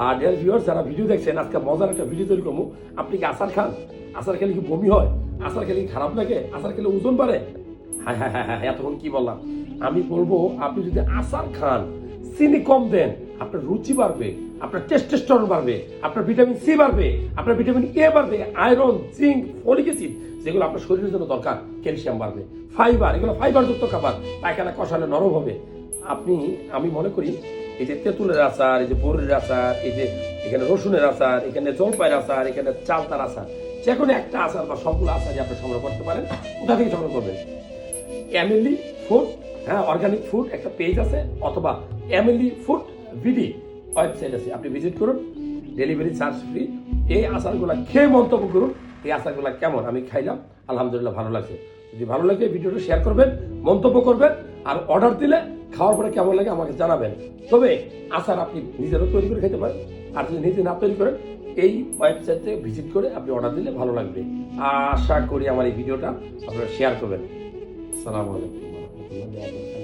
আর dear viewers, যারা video দেখছেন, আজকে মজার একটা ভিডিও তৈরি করবো। আপনি কি আচার খান? আচার খেলে কি বমি হয়? আচার খেলে কি খারাপ লাগে? আচার খেলে ওজন বাড়ে? হ্যাঁ হ্যাঁ হ্যাঁ হ্যাঁ, এতক্ষণ কি বললাম? আমি বলবো, আপনি যদি আচার খান, চিনি কম দেন, আপনার রুচি বাড়বে, আপনার টেস্টোস্টেরন বাড়বে, আপনার ভিটামিন সি বাড়বে, আপনার ভিটামিন এ বাড়বে, আয়রন, জিঙ্ক, ফলিক অ্যাসিড, যেগুলো আপনার শরীরের জন্য দরকার, ক্যালসিয়াম বাড়বে, ফাইবার, এগুলো ফাইবারযুক্ত খাবার, পায়খানা কষালে নরম হবে। আমি মনে করি এই যে তেঁতুলের আচার, এই যে বড়ির আচার, এই যে এখানে রসুনের আচার, এখানে জলপাইয়ের আচার, এখানে চালতার আচার, যে কোনো একটা আচার বা সবগুলো আচারই আপনি সংগ্রহ করতে পারেন। কোথা থেকে সংগ্রহ করবেন? এমএলই ফুড, হ্যাঁ, অর্গানিক ফুড একটা পেজ আছে, অথবা এমএলই ফুড ভিডি ওয়েবসাইট আছে, আপনি ভিজিট করুন, ডেলিভারি চার্জ ফ্রি। এই আচারগুলো খেয়ে মন্তব্য করুন, এই আচারগুলো কেমন। আমি খাইলাম, আলহামদুলিল্লাহ ভালো লাগছে। যদি ভালো লাগে ভিডিওটা শেয়ার করবেন, মন্তব্য করবেন, আর অর্ডার দিলে খাওয়ার পরে কেমন লাগে আমাকে জানাবেন। তবে আচার আপনি নিজেরও তৈরি করে খেতে পারেন, আর যদি নিজে না তৈরি করেন, এই ওয়েবসাইটে ভিজিট করে আপনি অর্ডার দিলে ভালো লাগবে। আশা করি আমার এই ভিডিওটা আপনারা শেয়ার করবেন। আসসালামু আলাইকুম।